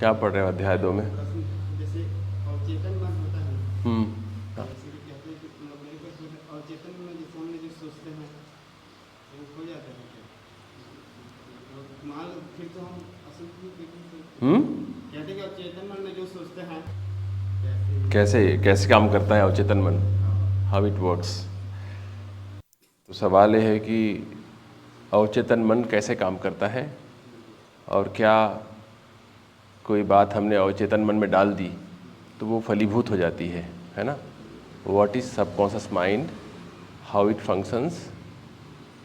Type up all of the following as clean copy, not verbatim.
क्या पढ़ रहे हो अध्याय 2 में? जैसे अवचेतन मन होता है, हाँ, जैसे कि कहते हैं कि मतलब मेरे को अवचेतन में जैसे हम जो सोचते हैं वो हो जाता है क्या? मान लो फिर तो हम असल में कहते हैं कि अवचेतन मन में जो सोचते हैं कैसे कैसे काम करता है अवचेतन मन, हाउ इट वर्क्स। तो सवाल ये है कि अवचेतन मन कैसे काम करता है और क्या कोई बात हमने अवचेतन मन में डाल दी तो वो फलीभूत हो जाती है ना। What is subconscious mind, how it functions,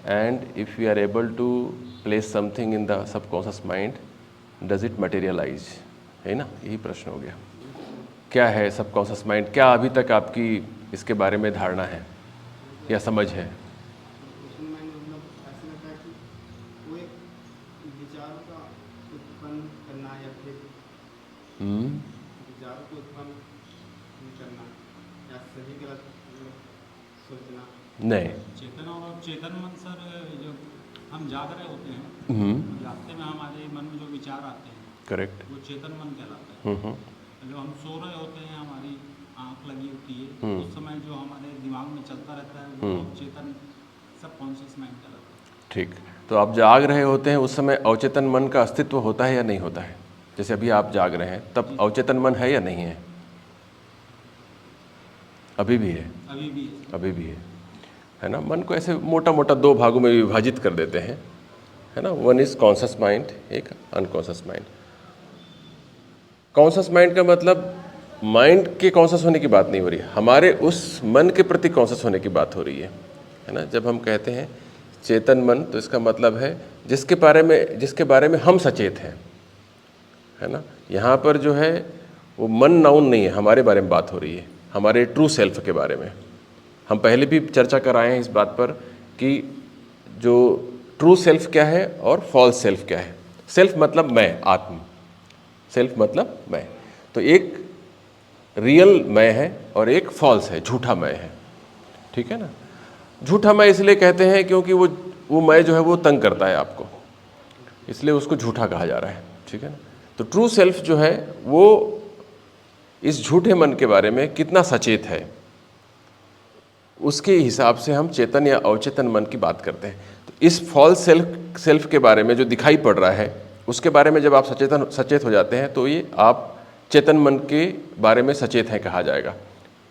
and if we are able to place something in the subconscious mind, does it materialise, है ना। यही प्रश्न हो गया। क्या है सबकॉन्शियस माइंड, क्या अभी तक आपकी इसके बारे में धारणा है या समझ है? क्वेश्चन माइंड मतलब ऐसा लगता है कि वो एक विचार का उत्पन्न करना या फिर विचार को उत्पन्न करना या सही गलत सोचना। नहीं। चेतन और अवचेतन मन सर, जो हम जाग रहे होते हैं, जागते में हमारे मन में जो विचार आते हैं करेक्ट। वो चेतन मन कहलाता है। जो हम सो रहे होते हैं, हमारी आंख लगी होती है, उस समय जो हमारे दिमाग में चलता रहता है वो अवचेतन सबकॉन्शियस माइंड कहलाता है। ठीक। तो आप जाग रहे होते हैं उस समय अवचेतन मन का अस्तित्व होता है या नहीं होता है? जैसे अभी आप जाग रहे हैं तब अवचेतन मन है या नहीं है? अभी भी है। अभी भी है। अभी भी है ना। मन को ऐसे मोटा मोटा दो भागों में विभाजित कर देते हैं, है ना। वन इज कॉन्शियस माइंड, एक अनकॉन्शियस माइंड। कॉन्शियस माइंड का मतलब माइंड के कॉन्शियस होने की बात नहीं हो रही है, हमारे उस मन के प्रति कॉन्शियस होने की बात हो रही है ना। जब हम कहते हैं चेतन मन तो इसका मतलब है जिसके बारे में हम सचेत हैं, है ना। यहाँ पर जो है वो मन नाउन नहीं है, हमारे बारे में बात हो रही है, हमारे ट्रू सेल्फ के बारे में। हम पहले भी चर्चा कर आए हैं इस बात पर कि जो ट्रू सेल्फ क्या है और फॉल्स सेल्फ क्या है। सेल्फ मतलब मैं, आत्म। सेल्फ मतलब मैं। तो एक रियल मैं है और एक फॉल्स है, झूठा मैं है, ठीक है ना। झूठा मैं इसलिए कहते हैं क्योंकि वो मैं जो है वो तंग करता है आपको, इसलिए उसको झूठा कहा जा रहा है, ठीक है ना। तो ट्रू सेल्फ जो है वो इस झूठे मन के बारे में कितना सचेत है उसके हिसाब से हम चेतन या अवचेतन मन की बात करते हैं। तो इस फॉल्स सेल्फ के बारे में जो दिखाई पड़ रहा है उसके बारे में जब आप सचेत हो जाते हैं तो ये आप चेतन मन के बारे में सचेत हैं कहा जाएगा,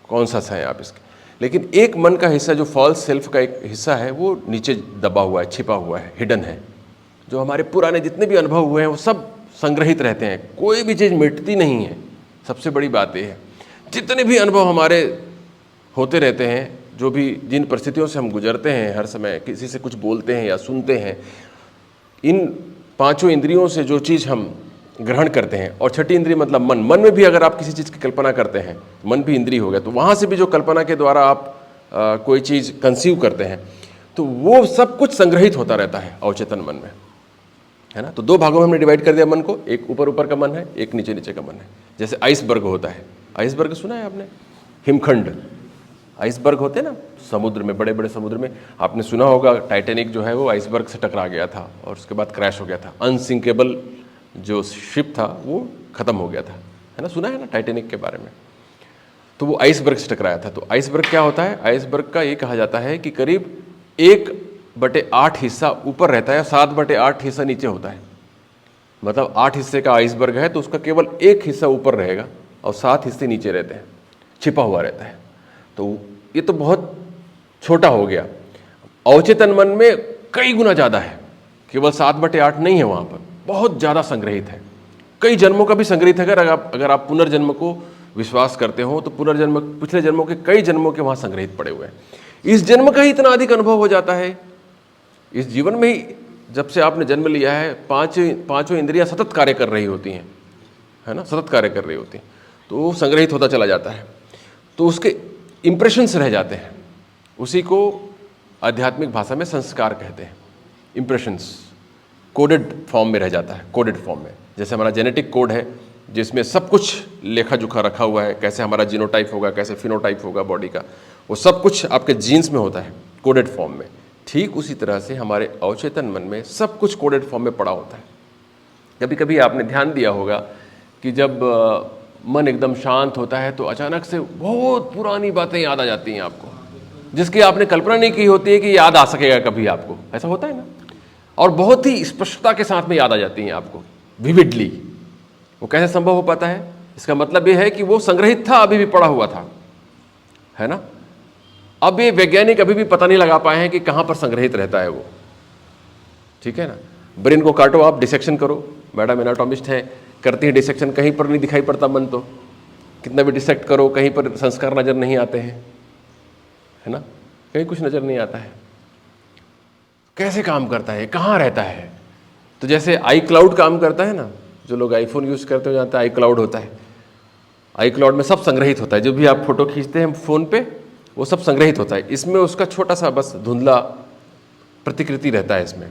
कॉन्शियस हैं आप इसके। लेकिन एक मन का हिस्सा जो फॉल्स सेल्फ का एक हिस्सा है वो नीचे दबा हुआ है, छिपा हुआ है, हिडन है। जो हमारे पुराने जितने भी अनुभव हुए हैं वो सब संग्रहित रहते हैं, कोई भी चीज़ मिटती नहीं है। सबसे बड़ी बात ये है, जितने भी अनुभव हमारे होते रहते हैं, जो भी जिन परिस्थितियों से हम गुजरते हैं, हर समय किसी से कुछ बोलते हैं या सुनते हैं, इन पांचों इंद्रियों से जो चीज़ हम ग्रहण करते हैं, और छठी इंद्रिय मतलब मन में भी अगर आप किसी चीज़ की कल्पना करते हैं, मन भी इंद्रिय हो गया, तो वहाँ से भी जो कल्पना के द्वारा आप कोई चीज़ कंसीव करते हैं तो वो सब कुछ संग्रहित होता रहता है अवचेतन मन में, है ना। तो दो भागों में हमने डिवाइड कर दिया मन को, एक ऊपर का मन है, एक नीचे का मन है। जैसे आइसबर्ग होता है, आइसबर्ग सुना है आपने? हिमखंड आइसबर्ग होते हैं ना समुद्र में, बड़े बड़े समुद्र में। आपने सुना होगा टाइटैनिक जो है वो आइसबर्ग से टकरा गया था और उसके बाद क्रैश हो गया था। अनसिंकेबल जो शिप था वो ख़त्म हो गया था, है ना। सुना है ना टाइटैनिक के बारे में? तो वो आइसबर्ग से टकराया था। तो आइसबर्ग क्या होता है? आइसबर्ग का ये कहा जाता है कि करीब 1/8 हिस्सा ऊपर रहता है, 7/8 हिस्सा नीचे होता है। मतलब 8 हिस्से का आइसबर्ग है तो उसका केवल 1 हिस्सा ऊपर रहेगा और 7 हिस्से नीचे रहते हैं, छिपा हुआ रहता है। तो ये तो बहुत छोटा हो गया। अवचेतन मन में कई गुना ज़्यादा है, केवल 7/8 नहीं है, वहाँ पर बहुत ज़्यादा संग्रहित है, कई जन्मों का भी संग्रहित है। अगर आप पुनर्जन्म को विश्वास करते हो तो पुनर्जन्म, पिछले जन्मों के कई जन्मों के वहाँ संग्रहित पड़े हुए हैं। इस जन्म का ही इतना अधिक अनुभव हो जाता है, इस जीवन में ही जब से आपने जन्म लिया है पांचों इंद्रियां सतत कार्य कर रही होती हैं, है ना, सतत कार्य कर रही होती हैं, तो वो संग्रहित होता चला जाता है। तो उसके इम्प्रेशंस रह जाते हैं, उसी को आध्यात्मिक भाषा में संस्कार कहते हैं। इम्प्रेशंस कोडेड फॉर्म में रह जाता है, कोडेड फॉर्म में। जैसे हमारा जेनेटिक कोड है जिसमें सब कुछ लेखा जोखा रखा हुआ है, कैसे हमारा जीनोटाइप होगा, कैसे फिनोटाइप होगा बॉडी का, वो सब कुछ आपके जीन्स में होता है कोडेड फॉर्म में। ठीक उसी तरह से हमारे अवचेतन मन में सब कुछ कोडेड फॉर्म में पड़ा होता है। कभी कभी आपने ध्यान दिया होगा कि जब मन एकदम शांत होता है तो अचानक से बहुत पुरानी बातें याद आ जाती हैं आपको, जिसकी आपने कल्पना नहीं की होती है कि याद आ सकेगा कभी आपको, ऐसा होता है ना। और बहुत ही स्पष्टता के साथ में याद आ जाती हैं आपको, विविडली। वो कैसे संभव हो पाता है? इसका मतलब ये है कि वो संग्रहित था, अभी भी पड़ा हुआ था, है ना। अब ये वैज्ञानिक अभी भी पता नहीं लगा पाए हैं कि कहाँ पर संग्रहित रहता है वो, ठीक है ना। ब्रेन को काटो आप, डिसेक्शन करो, मैडम एनाटॉमिस्ट है, करती है डिसेक्शन, कहीं पर नहीं दिखाई पड़ता मन, तो कितना भी डिसेक्ट करो कहीं पर संस्कार नज़र नहीं आते हैं, है ना, कहीं कुछ नज़र नहीं आता है। कैसे काम करता है, कहाँ रहता है? तो जैसे आई क्लाउड काम करता है ना, जो लोग आईफोन यूज़ करते हो जानते हैं आई क्लाउड होता है। आई क्लाउड में सब संग्रहित होता है, जो भी आप फोटो खींचते हैं फ़ोन पे वो सब संग्रहित होता है। इसमें उसका छोटा सा बस धुंधला प्रतिकृति रहता है इसमें,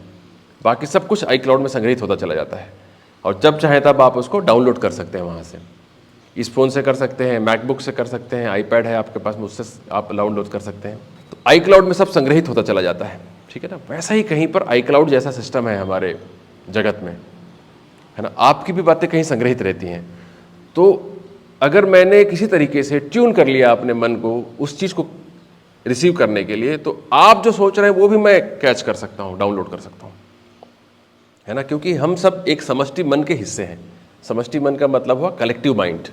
बाकी सब कुछ आई क्लाउड में संग्रहित होता चला जाता है। और जब चाहे तब आप उसको डाउनलोड कर सकते हैं वहाँ से। इस फ़ोन से कर सकते हैं, मैकबुक से कर सकते हैं, आईपैड है आपके पास, उससे आप डाउनलोड कर सकते हैं। तो आई क्लाउड में सब संग्रहित होता चला जाता है, ठीक है ना। वैसा ही कहीं पर आई क्लाउड जैसा सिस्टम है हमारे जगत में, है ना। आपकी भी बातें कहीं संग्रहित रहती हैं। तो अगर मैंने किसी तरीके से ट्यून कर लिया अपने मन को उस चीज़ को रिसीव करने के लिए, तो आप जो सोच रहे हैं वो भी मैं कैच कर सकता हूँ, डाउनलोड कर सकता हूँ, है ना। क्योंकि हम सब एक समष्टि मन के हिस्से हैं। समष्टि मन का मतलब हुआ कलेक्टिव माइंड,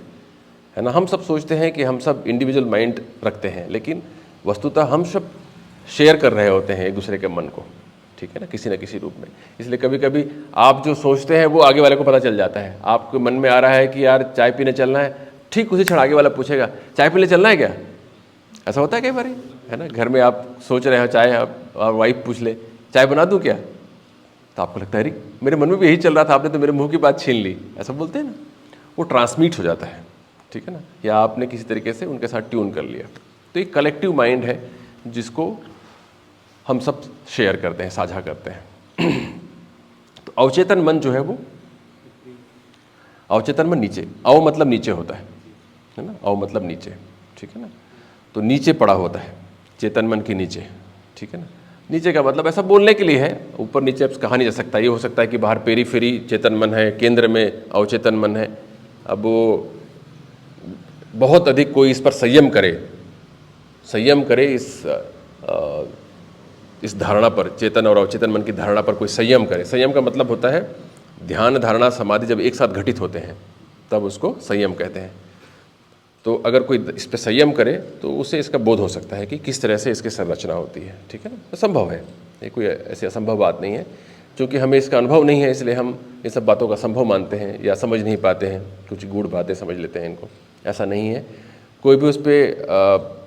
है ना। हम सब सोचते हैं कि हम सब इंडिविजुअल माइंड रखते हैं, लेकिन वस्तुतः हम सब शेयर कर रहे होते हैं एक दूसरे के मन को, ठीक है ना, किसी न किसी रूप में। इसलिए कभी कभी आप जो सोचते हैं वो आगे वाले को पता चल जाता है। आपके मन में आ रहा है कि यार चाय पीने चलना है, ठीक उसी क्षण आगे वाला पूछेगा चाय पीने चलना है क्या। ऐसा होता है कई बार, है ना। घर में आप सोच रहे हो चाय, आप वाइफ पूछ ले चाय बना दूं क्या, तो आपको लगता है अरे मेरे मन में भी यही चल रहा था, आपने तो मेरे मुंह की बात छीन ली, ऐसा बोलते हैं ना। वो ट्रांसमिट हो जाता है, ठीक है ना, या आपने किसी तरीके से उनके साथ ट्यून कर लिया। तो ये कलेक्टिव माइंड है जिसको हम सब शेयर करते हैं, साझा करते हैं। तो अवचेतन मन जो है वो, अवचेतन मन नीचे, अव मतलब नीचे होता है ना, अव मतलब नीचे, ठीक है ना। तो नीचे पड़ा होता है चेतन मन के नीचे, ठीक है ना। नीचे का मतलब ऐसा बोलने के लिए है, ऊपर नीचे अब कहा नहीं जा सकता। ये हो सकता है कि बाहर पेरीफेरी चेतन मन है, केंद्र में अवचेतन मन है। अब वो बहुत अधिक कोई इस पर संयम करे इस धारणा पर, चेतन और अवचेतन मन की धारणा पर कोई संयम करे। संयम का मतलब होता है ध्यान, धारणा, समाधि जब एक साथ घटित होते हैं तब उसको संयम कहते हैं। तो अगर कोई इस पर संयम करे तो उसे इसका बोध हो सकता है कि किस तरह से इसकी संरचना होती है, ठीक है ना। तो संभव है, ये कोई ऐसी असंभव बात नहीं है। क्योंकि हमें इसका अनुभव नहीं है इसलिए हम इन सब बातों का संभव मानते हैं या समझ नहीं पाते हैं, कुछ गूढ़ बातें समझ लेते हैं इनको। ऐसा नहीं है। कोई भी उस पर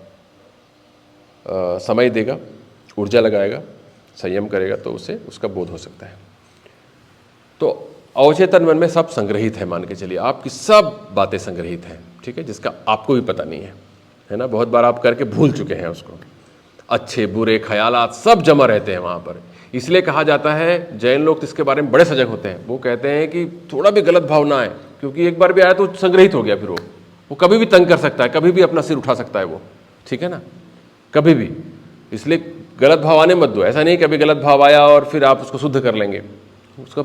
समय देगा, ऊर्जा लगाएगा, संयम करेगा तो उसे उसका बोध हो सकता है। तो अवचेतन मन में सब संग्रहित है, मान के चलिए आपकी सब बातें संग्रहित हैं, ठीक है, जिसका आपको भी पता नहीं है ना। बहुत बार आप करके भूल चुके हैं उसको। अच्छे बुरे ख्यालात सब जमा रहते हैं वहाँ पर। इसलिए कहा जाता है, जैन लोग तो इसके बारे में बड़े सजग होते हैं। वो कहते हैं कि थोड़ा भी गलत भाव ना आए, क्योंकि एक बार भी आया तो संग्रहित हो गया, फिर वो कभी भी तंग कर सकता है, कभी भी अपना सिर उठा सकता है वो, ठीक है ना, कभी भी। इसलिए गलत भाव आने मत दो। ऐसा नहीं कि अभी गलत भाव आया और फिर आप उसको शुद्ध कर लेंगे, उसका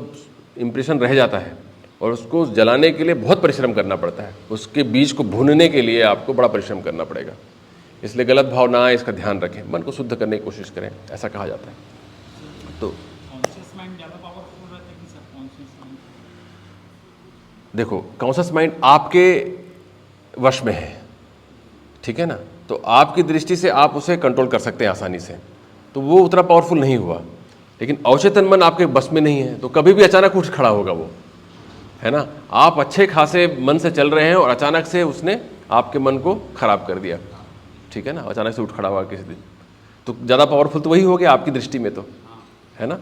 इम्प्रेशन रह जाता है और उसको जलाने के लिए बहुत परिश्रम करना पड़ता है। उसके बीज को भूनने के लिए आपको बड़ा परिश्रम करना पड़ेगा। इसलिए गलत भाव ना आए, इसका ध्यान रखें, मन को शुद्ध करने की कोशिश करें, ऐसा कहा जाता है। तो कॉन्शियस माइंड ज़्यादा पावरफुल रहता है कि सबकॉन्शियस माइंड? देखो, कॉन्शियस माइंड आपके वश में है, ठीक है ना। तो आपकी दृष्टि से आप उसे कंट्रोल कर सकते हैं आसानी से, तो वो उतना पावरफुल नहीं हुआ। लेकिन अवचेतन मन आपके बस में नहीं है, तो कभी भी अचानक उठ खड़ा होगा वो, है ना। आप अच्छे खासे मन से चल रहे हैं और अचानक से उसने आपके मन को खराब कर दिया, ठीक है ना, अचानक से उठ खड़ा हुआ किसी दिन, तो ज़्यादा पावरफुल तो वही हो गया आपकी दृष्टि में, तो है ना।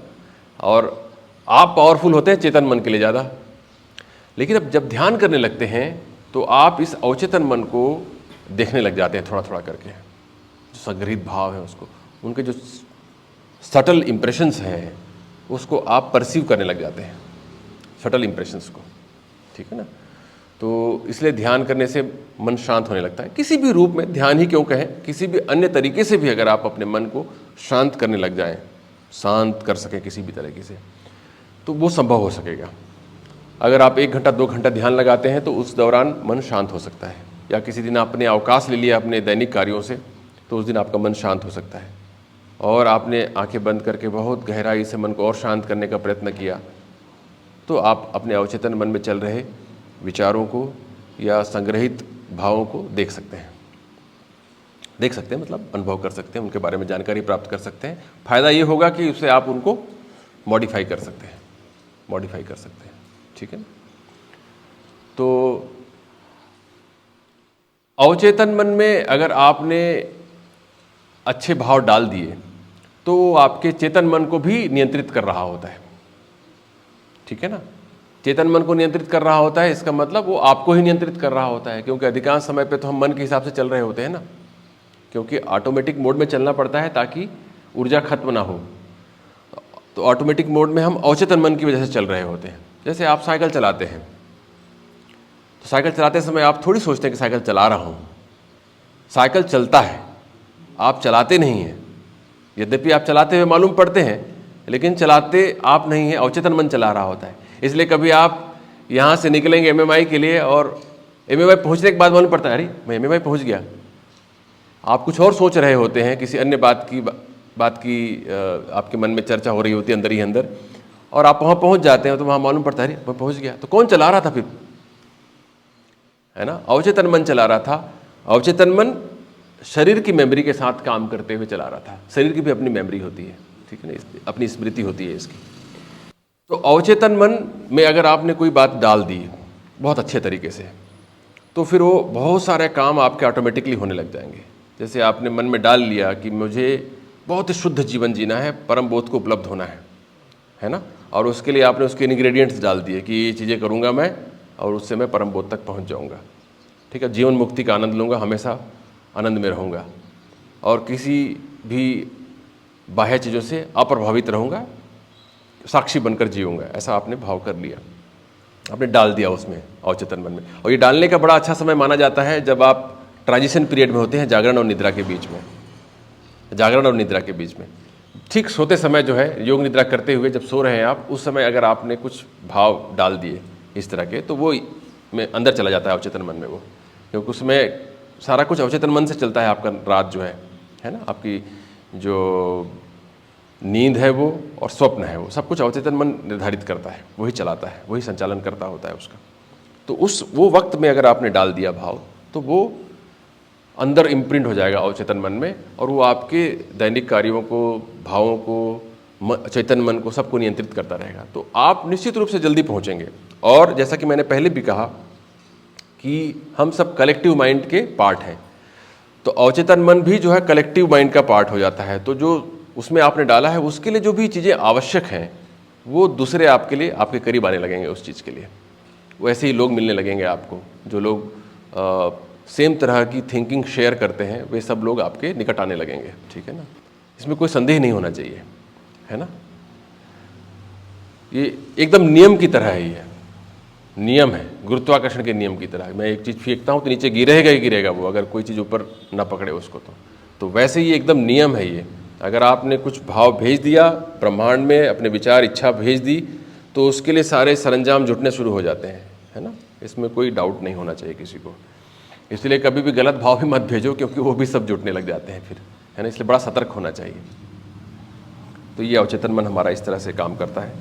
और आप पावरफुल होते हैं चेतन मन के लिए ज़्यादा। लेकिन अब जब ध्यान करने लगते हैं तो आप इस अवचेतन मन को देखने लग जाते हैं थोड़ा थोड़ा करके, जो संग्रहित भाव है उसको, उनके जो सटल इम्प्रेशंस हैं उसको आप परसीव करने लग जाते हैं, सटल इम्प्रेशंस को, ठीक है ना। तो इसलिए ध्यान करने से मन शांत होने लगता है। किसी भी रूप में, ध्यान ही क्यों कहें, किसी भी अन्य तरीके से भी अगर आप अपने मन को शांत करने लग जाएं, शांत कर सकें किसी भी तरीके से, तो वो संभव हो सकेगा। अगर आप 1 घंटा 2 घंटा ध्यान लगाते हैं तो उस दौरान मन शांत हो सकता है, या किसी दिन आपने अवकाश ले लिया अपने दैनिक कार्यों से तो उस दिन आपका मन शांत हो सकता है, और आपने आंखें बंद करके बहुत गहराई से मन को और शांत करने का प्रयत्न किया तो आप अपने अवचेतन मन में चल रहे विचारों को या संग्रहित भावों को देख सकते हैं, मतलब अनुभव कर सकते हैं, उनके बारे में जानकारी प्राप्त कर सकते हैं। फ़ायदा ये होगा कि उससे आप उनको मॉडिफाई कर सकते हैं, ठीक है ना। तो अवचेतन मन में अगर आपने अच्छे भाव डाल दिए तो वो आपके चेतन मन को भी नियंत्रित कर रहा होता है, ठीक है ना। चेतन मन को नियंत्रित कर रहा होता है, इसका मतलब वो आपको ही नियंत्रित कर रहा होता है, क्योंकि अधिकांश समय पे तो हम मन के हिसाब से चल रहे होते हैं ना, क्योंकि ऑटोमेटिक मोड में चलना पड़ता है ताकि ऊर्जा खत्म ना हो। तो ऑटोमेटिक मोड में हम अवचेतन मन की वजह से चल रहे होते हैं। जैसे आप साइकिल चलाते हैं तो साइकिल चलाते समय आप थोड़ी सोचते हैं कि साइकिल चला रहा हूँ, साइकिल चलता है, आप चलाते नहीं हैं। यद्यपि आप चलाते हुए मालूम पड़ते हैं लेकिन चलाते आप नहीं हैं, अवचेतन मन चला रहा होता है। इसलिए कभी आप यहाँ से निकलेंगे एमएमआई के लिए और एमएमआई पहुँचने के बाद मालूम पड़ता है अरे मैं एमएमआई पहुँच गया। आप कुछ और सोच रहे होते हैं, किसी अन्य बात की आपके मन में चर्चा हो रही होती है अंदर ही अंदर, और आप वहाँ पहुँच जाते हैं तो वहाँ मालूम पड़ता है अरे मैं पहुँच गया। तो कौन चला रहा था फिर, है ना, अवचेतन मन चला रहा था। अवचेतन मन शरीर की मेमोरी के साथ काम करते हुए चला रहा था। शरीर की भी अपनी मेमोरी होती है, ठीक है ना, अपनी स्मृति होती है इसकी। तो अवचेतन मन में अगर आपने कोई बात डाल दी बहुत अच्छे तरीके से तो फिर वो बहुत सारे काम आपके ऑटोमेटिकली होने लग जाएंगे। जैसे आपने मन में डाल लिया कि मुझे बहुत ही शुद्ध जीवन जीना है, परम बोध को उपलब्ध होना है ना, और उसके लिए आपने उसके इंग्रेडिएंट्स डाल दिए कि ये चीज़ें करूँगा मैं और उससे मैं परम बोध तक पहुँच जाऊँगा, ठीक है, जीवन मुक्ति का आनंद लूँगा, हमेशा आनंद में रहूँगा और किसी भी बाह्य चीज़ों से अप्रभावित रहूँगा, साक्षी बनकर जीऊँगा। ऐसा आपने भाव कर लिया, आपने डाल दिया उसमें अवचेतन मन में। और ये डालने का बड़ा अच्छा समय माना जाता है जब आप ट्रांजिशन पीरियड में होते हैं, जागरण और निद्रा के बीच में। जागरण और निद्रा के बीच में ठीक सोते समय जो है, योग निद्रा करते हुए जब सो रहे हैं आप, उस समय अगर आपने कुछ भाव डाल दिए इस तरह के तो वो में अंदर चला जाता है अवचेतन मन में वो, क्योंकि उसमें सारा कुछ अवचेतन मन से चलता है। आपका रात जो है ना, आपकी जो नींद है वो और स्वप्न है वो सब कुछ अवचेतन मन निर्धारित करता है, वही चलाता है, वही संचालन करता होता है उसका। तो वो वक्त में अगर आपने डाल दिया भाव तो वो अंदर इम्प्रिंट हो जाएगा अवचेतन मन में, और वो आपके दैनिक कार्यों को, भावों को, चेतन मन को, सबको नियंत्रित करता रहेगा। तो आप निश्चित रूप से जल्दी पहुँचेंगे। और जैसा कि मैंने पहले भी कहा कि हम सब कलेक्टिव माइंड के पार्ट हैं, तो अवचेतन मन भी जो है कलेक्टिव माइंड का पार्ट हो जाता है। तो जो उसमें आपने डाला है उसके लिए जो भी चीज़ें आवश्यक हैं वो दूसरे आपके लिए, आपके करीब आने लगेंगे उस चीज़ के लिए। वैसे ही लोग मिलने लगेंगे आपको, जो लोग सेम तरह की थिंकिंग शेयर करते हैं वे सब लोग आपके निकट आने लगेंगे, ठीक है ना। इसमें कोई संदेह नहीं होना चाहिए, है ना। ये एकदम नियम की तरह है, ये नियम है, गुरुत्वाकर्षण के नियम की तरह। मैं एक चीज़ फेंकता हूँ तो नीचे गिरेगा ही गिरेगा वो, अगर कोई चीज़ ऊपर ना पकड़े उसको तो वैसे ही एकदम नियम है ये। अगर आपने कुछ भाव भेज दिया ब्रह्मांड में, अपने विचार इच्छा भेज दी, तो उसके लिए सारे सरंजाम जुटने शुरू हो जाते हैं, है ना। इसमें कोई डाउट नहीं होना चाहिए किसी को। इसलिए कभी भी गलत भाव भी मत भेजो, क्योंकि वो भी सब जुटने लग जाते हैं फिर, है ना। इसलिए बड़ा सतर्क होना चाहिए। तो ये अवचेतन मन हमारा इस तरह से काम करता है।